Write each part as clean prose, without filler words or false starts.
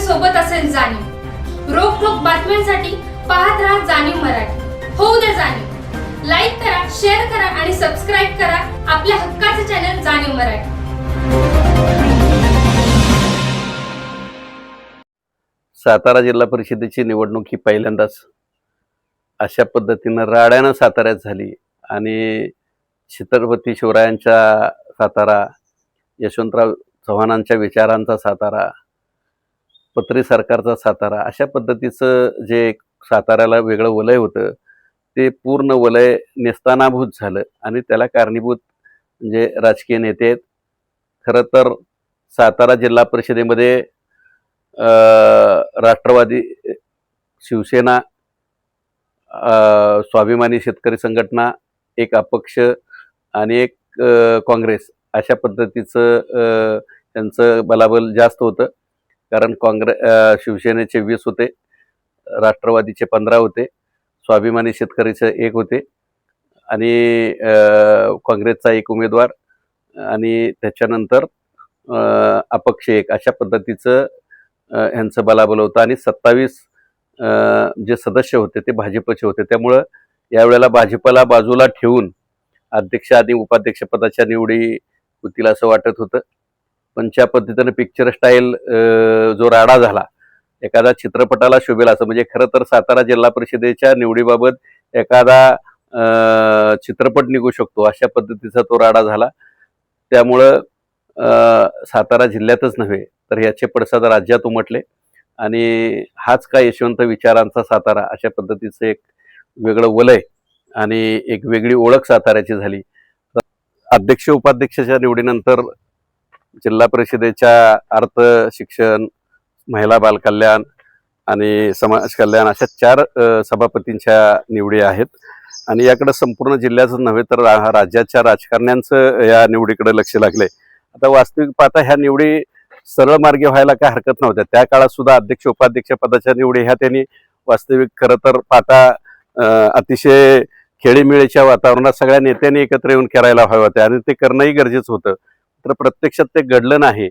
सोबत असेल जाणीव। रोखोक बातम्यांसाठी पाहत राहा जाणीव मराठी। होऊ द्या जाणीव। लाईक करा, शेअर करा आणि सबस्क्राईब करा आपल्या हक्काचे चॅनल जाणीव मराठी। सातारा जिल्हा परिषदेची निवडणूक ही पहिल्यांदाच अशा पद्धतीनं राड्यानं साताऱ्यात झाली आणि छत्रपती शिवरायांच्या सातारा, यशवंतराव चव्हाणांच्या विचारांचा सातारा, पत्री सरकारचा सातारा, अशा पद्धतीचं जे साताऱ्याला वेगळं वलय होतं ते पूर्ण वलय नेस्तानाभूत झालं आणि त्याला कारणीभूत म्हणजे राजकीय नेते आहेत। खरं तर सातारा जिल्हा परिषदेमध्ये राष्ट्रवादी, शिवसेना, स्वाभिमानी शेतकरी संघटना, एक अपक्ष आणि एक काँग्रेस अशा पद्धतीचं त्यांचं बलाबल जास्त होतं। कारण शिवसेनेचे 20 होते, राष्ट्रवादीचे 15 होते, स्वाभिमानी शेतकरीचे 1 होते आणि काँग्रेसचा 1 उमेदवार आणि त्याच्यानंतर अपक्ष 1 अशा पद्धतीचं यांचं बलाबल होतं आणि 27 जे सदस्य होते ते भाजपचे होते। त्यामुळं यावेळेला भाजपला बाजूला ठेवून अध्यक्ष आणि उपाध्यक्ष पदाच्या निवडी होतील असं वाटत होतं। पण त्या पद्धतीनं पिक्चर स्टाईल जो राडा झाला, एखादा चित्रपटाला शोभेल असं, म्हणजे खरं तर सातारा जिल्हा परिषदेच्या निवडीबाबत एखादा चित्रपट निघू शकतो अशा पद्धतीचा तो राडा झाला। त्यामुळं सातारा जिल्ह्यातच नव्हे तर याचे पडसाद राज्यात उमटले आणि हाच काय यशवंत विचारांचा सातारा अशा पद्धतीचं एक वेगळं वलय आणि एक वेगळी ओळख साताऱ्याची झाली। अध्यक्ष उपाध्यक्षाच्या निवडीनंतर जिल्हा परिषदेच्या अर्थ, शिक्षण, महिला बालकल्याण आणि समाज कल्याण अशा 4 सभापतींच्या निवडी आहेत आणि याकडे संपूर्ण जिल्ह्याचं नव्हे तर राज्याच्या राजकारण्यांचं या निवडीकडे लक्ष लागले। आता वास्तविक पाहता ह्या निवडी सरळ मार्गी व्हायला काय हरकत नव्हत्या। त्या काळात सुद्धा अध्यक्ष उपाध्यक्ष पदाच्या निवडी ह्या त्यांनी वास्तविक खरं तर पाहता अतिशय खेळीमेळीच्या वातावरणात सगळ्या नेत्यांनी एकत्र येऊन करायला हव्या होत्या आणि ते करणंही गरजेचं होतं। तर प्रत्यक्षात ते घडलं नाही,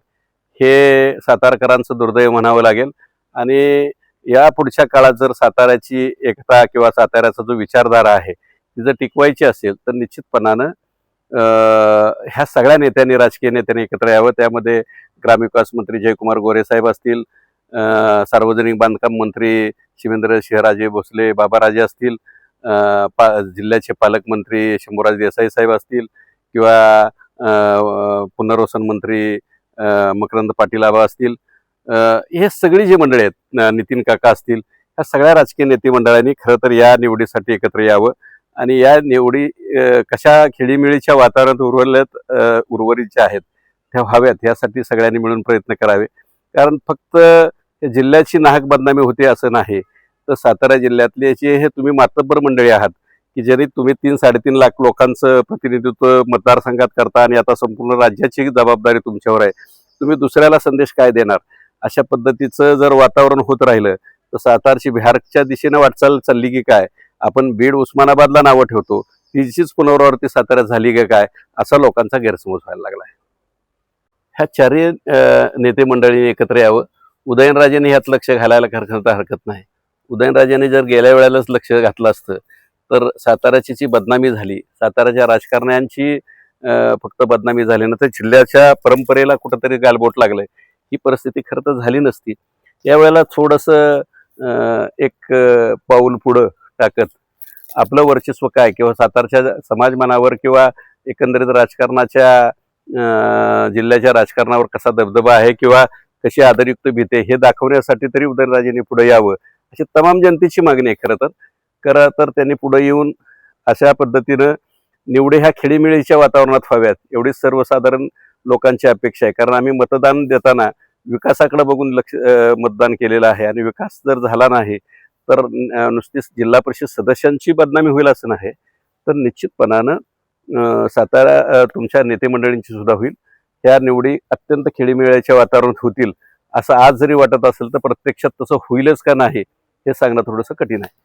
हे सातारकरांचं दुर्दैव म्हणावं लागेल। आणि या पुढच्या काळात जर साताऱ्याची एकता किंवा साताऱ्याचा जो विचारधारा आहे ती जर टिकवायची असेल तर निश्चितपणानं ह्या सगळ्या नेत्यांनी, राजकीय नेत्यांनी एकत्र यावं। त्यामध्ये ग्रामविकास मंत्री जयकुमार गोरे साहेब असतील, सार्वजनिक बांधकाम मंत्री शिवेंद्र सिंहराजे भोसले बाबाराजे असतील, जिल्ह्याचे पालकमंत्री शंभूराज देसाई साहेब असतील किंवा पुनर्वसन मंत्री मकरंद पाटील आबा असतील, हे सगळी जी मंडळी आहेत, नितीन काका असतील, ह्या सगळ्या राजकीय नेते मंडळांनी खरं तर या निवडीसाठी एकत्र यावं आणि या निवडी कशा खेळीमेळीच्या वातावरणात उर्वरित ज्या आहेत त्या व्हाव्यात यासाठी सगळ्यांनी मिळून प्रयत्न करावे। कारण फक्त जिल्ह्याची नाहक बदनामी होते असं नाही, तर सातारा जिल्ह्यातले जे हे तुम्ही मातब्बर मंडळी आहात की ज्यांनी तुम्ही 3-3.5 लाख लोकांचं प्रतिनिधित्व मतदारसंघात करता आणि आता संपूर्ण राज्याची जबाबदारी तुमच्यावर आहे, तुम्ही दुसऱ्याला संदेश काय देणार? अशा पद्धतीचं जर वातावरण होत राहिलं तर सातारची बिहारच्या दिशेनं वाटचाल चालली की काय? आपण बीड उस्मानाबादला नावं ठेवतो, तिचीच पुनरावृत्ती साताऱ्यात झाली का काय असा लोकांचा गैरसमज व्हायला लागला आहे। ह्या 4 नेते मंडळींनी एकत्र यावं। उदयनराजेंनी ह्यात लक्ष घालायला हरकत नाही। उदयनराजेंनी जर गेल्या वेळेलाच लक्ष घातलं असतं तर साताऱ्याची जी बदनामी झाली, साताऱ्याच्या राजकारण्यांची फक्त बदनामी झाली ना तर जिल्ह्याच्या परंपरेला कुठंतरी गालबोट लागलंय, ही परिस्थिती खरं तर झाली नसती। यावेळेला थोडंसं एक पाऊल पुढं टाकत आपलं वर्चस्व काय किंवा सातारच्या समाजमानावर किंवा एकंदरीत राजकारणाच्या जिल्ह्याच्या राजकारणावर कसा दबदबा आहे किंवा कशी आदरयुक्त भीते हे दाखवण्यासाठी तरी उदयनराजेंनी पुढे यावं अशी तमाम जनतेची मागणी आहे। खरं तर त्यांनी पुढे येऊन अशा पद्धतीनं निवडी ह्या खेळीमेळीच्या वातावरणात व्हाव्यात एवढी सर्वसाधारण लोकांची अपेक्षा आहे। कारण आम्ही मतदान देताना विकासाकडे बघून मतदान केलेलं आहे आणि विकास जर झाला नाही तर नुसतीच जिल्हा परिषद सदस्यांची बदनामी होईल असं नाही, तर निश्चितपणानं सातारा तुमच्या नेते मंडळींची सुद्धा होईल। त्या निवडी अत्यंत खेळीमेळीच्या वातावरणात होतील असं आज जरी वाटत असेल तर प्रत्यक्षात तसं होईलच का नाही हे सांगणं थोडंसं कठीण आहे।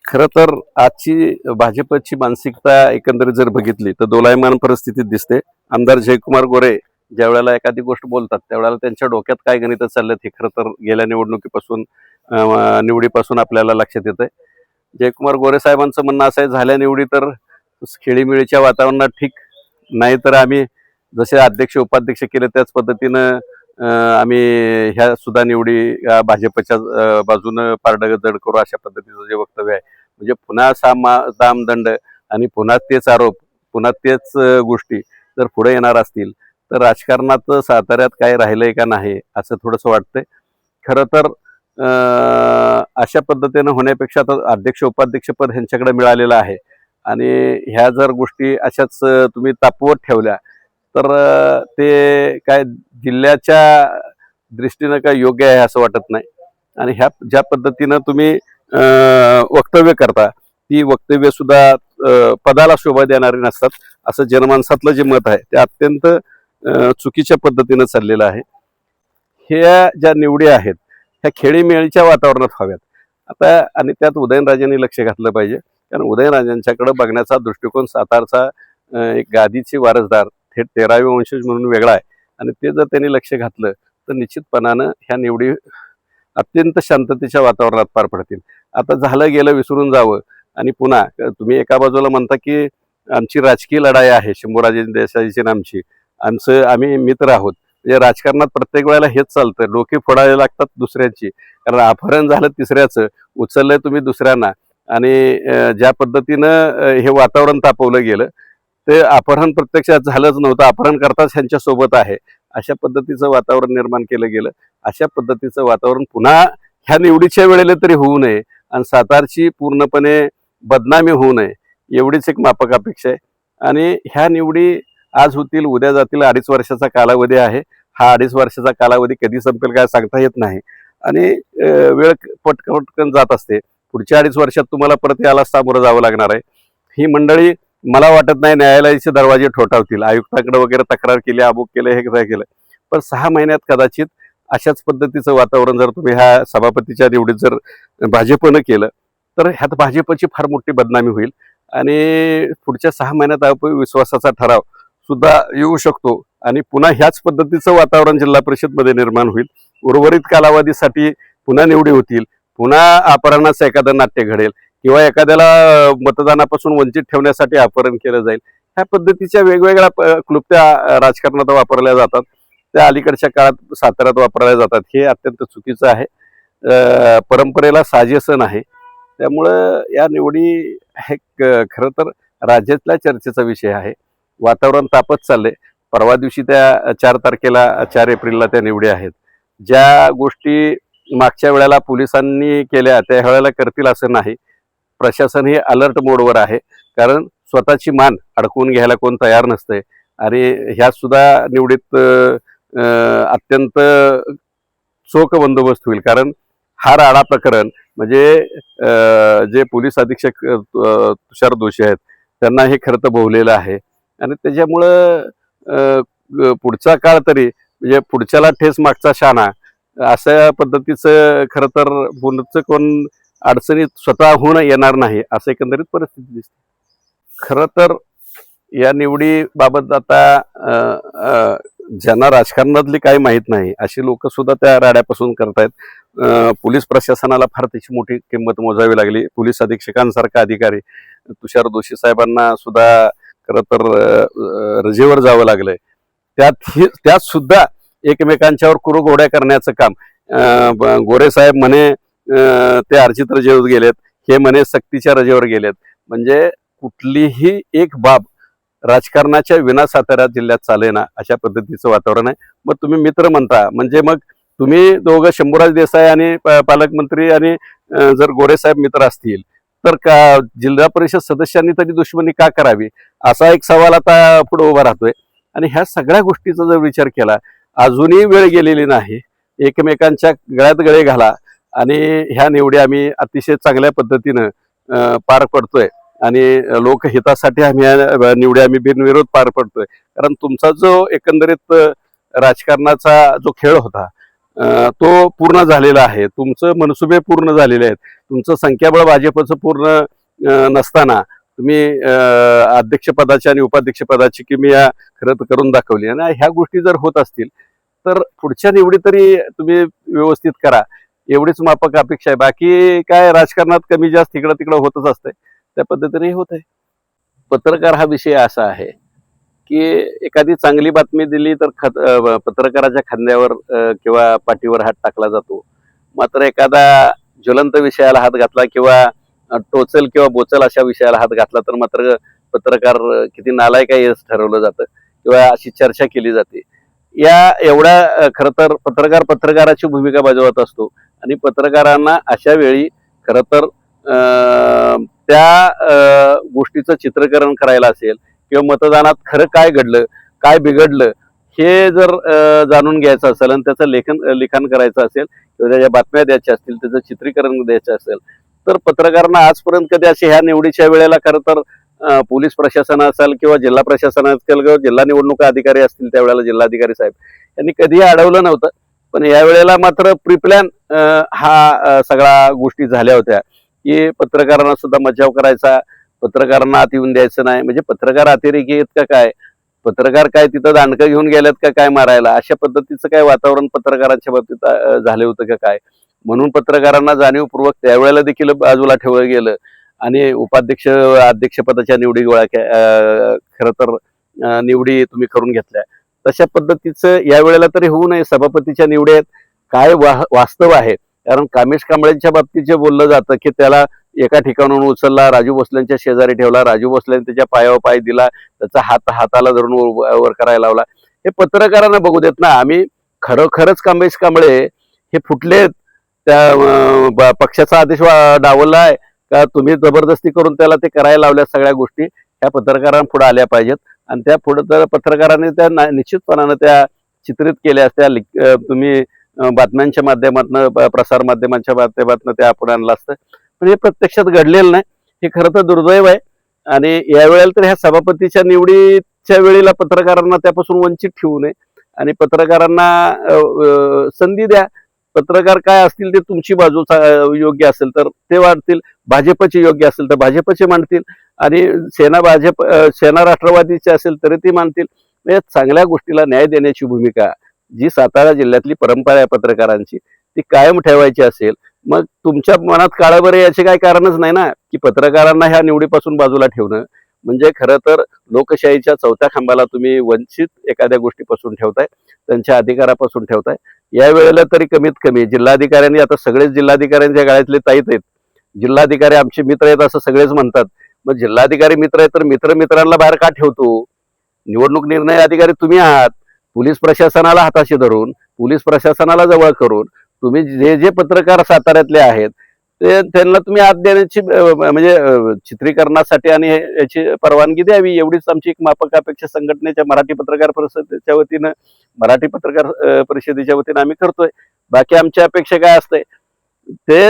खरं तर आजची भाजपची मानसिकता एकंदरीत जर बघितली तर दोलायमान परिस्थितीत दिसते। आमदार जयकुमार गोरे ज्या वेळेला एखादी गोष्ट बोलतात त्यावेळेला त्यांच्या डोक्यात काय गणित चाललं हे खरं तर गेल्या निवडणुकीपासून निवडीपासून आपल्याला लक्षात येतंय. जयकुमार गोरे साहेबांचं म्हणणं असं आहे, झाल्या निवडी तर खेळीमेळीच्या वातावरणात ठीक, नाही तर आम्ही जसे अध्यक्ष उपाध्यक्ष केले त्याच पद्धतीनं आम्ही ह्या सुद्धा निवडी भाजपच्या बाजूनं पारडं जड करू, अशा पद्धतीचं जे वक्तव्य आहे. म्हणजे पुन्हा दामदंड आणि पुन्हा तेच आरोप, पुन्हा तेच गोष्टी जर पुढे येणार असतील तर राजकारणात साताऱ्यात काय राहिलंय का नाही असं थोडंसं वाटतंय. खरं तर अशा पद्धतीनं होण्यापेक्षा आता अध्यक्ष उपाध्यक्षपद ह्यांच्याकडे मिळालेलं आहे आणि ह्या जर गोष्टी अशाच तुम्ही तापवत ठेवल्या तर ते काय जिल्ह्याच्या दृष्टीनं काय योग्य आहे असं वाटत नाही. आणि ह्या ज्या पद्धतीनं तुम्ही वक्तव्य करता ती वक्तव्य सुद्धा पदाला शोभा देणारी नसतात, असं जनमानसातलं जे मत आहे ते अत्यंत चुकीच्या पद्धतीनं चाललेलं आहे. ह्या ज्या निवडी आहेत ह्या खेळीमेळीच्या वातावरणात व्हाव्यात आता, आणि त्यात उदयनराजेंनी लक्ष घातलं पाहिजे. कारण उदयनराजेंच्याकडे बघण्याचा दृष्टिकोन सातारचा एक गादीचे वारसदार थेट 13वे वंशज म्हणून वेगळा आहे आणि ते जर त्यांनी लक्ष घातलं तर निश्चितपणानं ह्या निवडी अत्यंत शांततेच्या वातावरणात पार पडतील. आता झालं गेलं विसरून जावं आणि पुन्हा तुम्ही एका बाजूला म्हणता की आमची राजकीय लढाई आहे शंभूराजे देसाईची आमची, आम्ही मित्र आहोत. म्हणजे राजकारणात प्रत्येक वेळेला हेच चालतं, डोके फोडायला लागतात दुसऱ्यांची, कारण अपहरण झालं तिसऱ्याचं, उचललंय तुम्ही दुसऱ्यांना, आणि ज्या पद्धतीनं हे वातावरण तापवलं गेलं ते अपहरण प्रत्यक्षात झालंच नव्हतं, अपहरण करताच ह्यांच्या सोबत आहे अशा पद्धतीचं वातावरण निर्माण केलं गेलं. अशा पद्धतीचं वातावरण पुन्हा ह्या निवडीच्या वेळेला तरी होऊ नये आणि सातारची पूर्णपणे बदनामी होऊ नये एवढीच एक माफक अपेक्षा आहे. आणि ह्या निवडी आज होतील उद्या जातील, 2.5 वर्षाचा कालावधी आहे. हा 2.5 वर्षाचा कालावधी कधी संपेल काय सांगता येत नाही आणि वेळ पटकन जात असते. पुढच्या 2.5 वर्षात तुम्हाला परत याला सामोरं जावं लागणार आहे. ही मंडळी मला वाटत नाही न्यायालयाचे दरवाजे ठोठावतील, आयुक्तांकडे वगैरे तक्रार केली, अमुक केलं, हे काय केलं, पण 6 महिन्यात कदाचित अशाच पद्धतीचं वातावरण जर तुम्ही ह्या सभापतीच्या निवडीत जर भाजपनं केलं तर ह्यात भाजपची फार मोठी बदनामी होईल आणि पुढच्या 6 महिन्यात विश्वासाचा ठराव सुद्धा येऊ शकतो आणि पुन्हा ह्याच पद्धतीचं वातावरण जिल्हा परिषदमध्ये निर्माण होईल. उर्वरित कालावधीसाठी पुन्हा निवडी होतील, पुन्हा अपहरणाचं एखादं नाट्य घडेल किंवा एखाद्याला मतदानापासून वंचित ठेवण्यासाठी अपहरण केलं जाईल. ह्या पद्धतीच्या वेगवेगळ्या क्लुप्त्या राजकारणात वापरल्या जातात, त्या अलीकडच्या काळात साताऱ्यात वापरल्या जातात. हे अत्यंत चुकीचं आहे, परंपरेला साजेसं नाही. त्यामुळं या निवडी हे खरं तर राज्यातल्या चर्चेचा विषय आहे. वातावरण तापत चाललंय. परवा दिवशी त्या 4 एप्रिलला त्या निवडी आहेत. ज्या गोष्टी मागच्या वेळेला पोलिसांनी केल्या त्या वेळेला करतील असं नाही. प्रशासन हे अलर्ट मोडवर आहे, कारण स्वतःची मान अडकवून घ्यायला कोण तयार नसतंय आणि ह्या सुद्धा निवडीत अत्यंत चोख बंदोबस्त होईल. कारण हा राडा प्रकरण म्हणजे जे पोलीस अधीक्षक तुषार दोषी आहेत त्यांना हे खरं तर भोवलेलं आहे आणि त्याच्यामुळं पुढचा काळ तरी म्हणजे पुढच्याला ठेस मागचा शाणा अशा पद्धतीचं खरं तर पुढचं कोण अडचणीत स्वतःहून येणार नाही असं एकंदरीत परिस्थिती दिसते. खरं तर या निवडीबाबत आता ज्यांना राजकारणातली काही माहीत नाही अशी लोक सुद्धा त्या राड्यापासून करतायत. पोलीस प्रशासनाला फार त्याची मोठी किंमत मोजावी लागली. पोलीस अधीक्षकांसारखा अधिकारी तुषार दोषी साहेबांना सुद्धा खरं तर रजेवर जावं लागलंय. त्यात सुद्धा एकमेकांच्यावर कुरुघोड्या करण्याचं काम गोरे साहेब म्हणे ते अर्जित रजेवर गेलेत, हे म्हणे सक्तीच्या रजेवर गेलेत. म्हणजे कुठलीही एक बाब राजकारणाच्या विना सातारा जिल्ह्यात चालेना अशा पद्धतीचं वातावरण आहे. मग तुम्ही मित्र म्हणता म्हणजे मग तुम्ही दोघं शंभूराज देसाई आणि पालकमंत्री आणि जर गोरे साहेब मित्र असतील तर का जिल्हा परिषद सदस्यांनी तरी दुश्मनी का करावी असा एक सवाल आता पुढे उभा राहतोय. आणि ह्या सगळ्या गोष्टीचा जर विचार केला अजूनही वेळ गेलेली नाही. एकमेकांच्या गळ्यात गळे घाला आणि ह्या निवडी आम्ही अतिशय चांगल्या पद्धतीनं पार पडतोय आणि लोकहितासाठी निवडी आम्ही बिनविरोध पार पडतोय. कारण तुमचा जो एकंदरीत राजकारणाचा जो खेळ होता तो पूर्ण झालेला आहे. तुमचं मनसुबे पूर्ण झालेले आहेत. तुमचं संख्याबळ भाजपचं पूर्ण नसताना तुम्ही अध्यक्षपदाची आणि उपाध्यक्षपदाची की मी या खरं तर करून दाखवली आणि ह्या गोष्टी जर होत असतील तर पुढच्या निवडी तरी तुम्ही व्यवस्थित करा, एवढीच माफक अपेक्षा आहे. बाकी काय राजकारणात कमी जास्त इकडं तिकडं होतच असतंय, त्या पद्धतीने होत आहे. पत्रकार हा विषय असा आहे की एखादी चांगली बातमी दिली तर पत्रकाराच्या खांद्यावर किंवा पाठीवर हात टाकला जातो. मात्र एखादा ज्वलंत विषयाला हात घातला किंवा टोचल किंवा बोचल अशा विषयाला हात घातला तर मात्र पत्रकार किती नालायक आहे हेच ठरवलं जातं किंवा अशी चर्चा केली जाते. या एवढ्या खरं तर पत्रकाराची भूमिका बजावत असतो आणि पत्रकारांना अशा वेळी खरं तर त्या गोष्टीचं चित्रीकरण करायला असेल किंवा मतदानात खरं काय घडलं काय बिघडलं हे जर जाणून घ्यायचं असेल आणि त्याचं लिखाण करायचं असेल किंवा त्याच्या बातम्या द्यायच्या असतील, त्याचं चित्रीकरण द्यायचं असेल तर पत्रकारांना आजपर्यंत कधी असे ह्या निवडीच्या वेळेला खरं तर पोलीस प्रशासन असेल किंवा जिल्हा प्रशासन असेल किंवा जिल्हा निवडणूक अधिकारी असतील त्यावेळेला जिल्हाधिकारी साहेब यांनी कधीही अडवलं नव्हतं. पण यावेळेला मात्र प्रिप्लॅन हा सगळ्या गोष्टी झाल्या होत्या की पत्रकारांना सुद्धा मजाव करायचा, पत्रकारांना आत येऊन द्यायचं नाही. म्हणजे पत्रकार अतिरेकी आहेत का काय, पत्रकार काय तिथं दांडकं घेऊन गेल्यात का काय मारायला, अशा पद्धतीचं काय वातावरण पत्रकारांच्या बाबतीत झाले होतं का काय, म्हणून पत्रकारांना जाणीवपूर्वक त्यावेळेला देखील बाजूला ठेवलं गेलं आणि अध्यक्षपदाच्या निवडी गोळा खरं तर निवडी तुम्ही करून घेतल्या. तशा पद्धतीचं यावेळेला तरी होऊ नये. सभापतीच्या निवडी आहेत काय वास्तव आहे, कारण कामेश कांबळेंच्या बाबतीत जे बोललं जातं की त्याला एका ठिकाणून उचलला, राजू भोसलेंच्या शेजारी ठेवला, राजू भोसलेंनी त्याच्या पायावर पाय दिला, त्याचा हाताला धरून वर करायला लावला, हे पत्रकारांना बघू देत ना. आम्ही खरंच कामेश कांबळे हे फुटलेत, त्या पक्षाचा आदेश डावलला आहे का तुम्ही जबरदस्ती करून त्याला ते करायला लावल्या, सगळ्या गोष्टी ह्या पत्रकारांना पुढे आल्या पाहिजेत आणि त्या पुढे तर पत्रकारांनी त्या निश्चितपणानं त्या चित्रित केल्या असत्या. तुम्ही बातम्यांच्या माध्यमातून प्रसार माध्यमांच्या माध्यमातून त्या पुढे आणलं असतं, पण हे प्रत्यक्षात घडलेलं नाही. हे खरं तर दुर्दैव आहे आणि यावेळेला तर ह्या सभापतीच्या निवडीच्या वेळेला पत्रकारांना त्यापासून वंचित ठेवू नये आणि पत्रकारांना संधी द्या. पत्रकार काय असतील ते तुमची बाजू योग्य असेल तर ते वाढतील, भाजपची योग्य असेल तर भाजपचे मांडतील आणि सेना राष्ट्रवादीचे असेल तरी ती मानतील. म्हणजे चांगल्या गोष्टीला न्याय देण्याची भूमिका जी सातारा जिल्ह्यातली परंपरा आहे पत्रकारांची ती कायम ठेवायची असेल, मग तुमच्या मनात काळाबरे याचे काही कारणच नाही ना की पत्रकारांना ह्या निवडीपासून बाजूला ठेवणं म्हणजे खरं तर लोकशाहीच्या चौथ्या खांबाला तुम्ही वंचित एखाद्या गोष्टीपासून ठेवताय, त्यांच्या अधिकारापासून ठेवताय. या वेळेला तरी कमीत कमी जिल्हाधिकाऱ्यांनी, आता सगळेच जिल्हाधिकाऱ्यांच्या गाळ्यातले ताईत आहेत, जिल्हाधिकारी आमचे मित्र आहेत असं सगळेच म्हणतात, मग जिल्हाधिकारी मित्र आहेत तर मित्रांना बाहेर का ठेवतो? निवडणूक निर्णय अधिकारी तुम्ही आहात. पोलीस प्रशासनाला हाताशी धरून, पोलीस प्रशासनाला जवळ करून तुम्ही जे पत्रकार साताऱ्यातले आहेत ते त्यांना तुम्ही आत देण्याची म्हणजे चित्रीकरणासाठी आणि याची परवानगी द्यावी, एवढीच आमची एक माफक अपेक्षा संघटनेच्या मराठी पत्रकार परिषदेच्या वतीनं आम्ही करतोय. बाकी आमची अपेक्षा काय असते, ते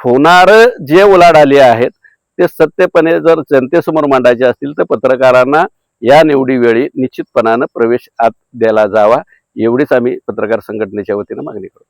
होणार जे उलाढाली आहेत ते सत्यपणे जर जनतेसमोर मांडायचे असतील तर पत्रकारांना या निवडी वेळी निश्चितपणानं प्रवेश आत द्यायला जावा, एवढीच आम्ही पत्रकार संघटनेच्या वतीनं मागणी करतो.